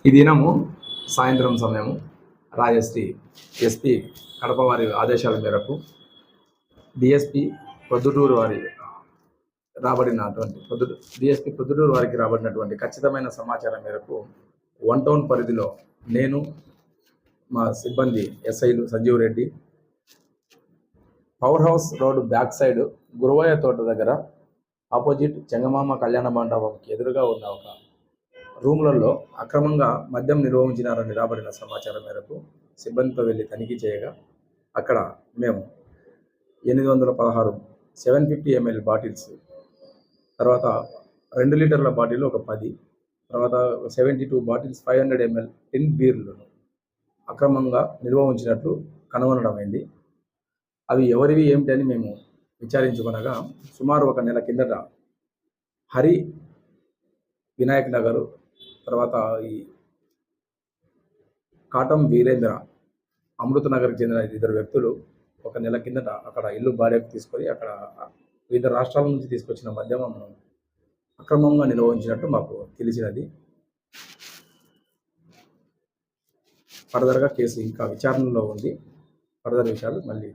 ఈ దినము సాయంత్రం సమయము రాజశ్రీ ఎస్పీ కడప వారి ఆదేశాల మేరకు డిఎస్పి ప్రొద్దుటూరు వారి డిఎస్పి ప్రొద్దుటూరు వారికి రాబడినటువంటి ఖచ్చితమైన సమాచారం మేరకు 1 టౌన్ పరిధిలో నేను మా సిబ్బంది ఎస్ఐలు Sanjeev Reddy power house road back side Guruvayya తోట దగ్గర ఆపోజిట్ చెంగమామ కళ్యాణ మండపంకి ఎదురుగా ఉన్న ఒక రూమ్లలో అక్రమంగా మద్యం నిల్వ ఉంచినారని రాబడిన సమాచారం మేరకు సిబ్బందితో వెళ్ళి తనిఖీ చేయగా అక్కడ మేము 816 750 ml బాటిల్స్, తర్వాత 2 లీటర్ల బాటిల్ ఒక 10, తర్వాత 72 బాటిల్స్ 500 ml టిన్ బీర్లను అక్రమంగా నిల్వ ఉంచినట్లు కనుగొనడమైంది. అవి ఎవరివి ఏమిటి అని మేము విచారించుకునగా సుమారు 1 నెల కిందట హరి వినాయక్ నగర్, తర్వాత ఈ కాటం వీరేంద్ర అమృత నగర్కి చెందిన 2 వ్యక్తులు 1 నెల కిందట అక్కడ ఇల్లు బాడీకి తీసుకొని అక్కడ వివిధ రాష్ట్రాల నుంచి తీసుకొచ్చిన మద్యం అక్రమంగా నిల్వ ఉంచినట్టు మాకు తెలిసినది. ఫర్దర్గా కేసు ఇంకా విచారణలో ఉంది. ఫర్దర్ విషయాలు మళ్ళీ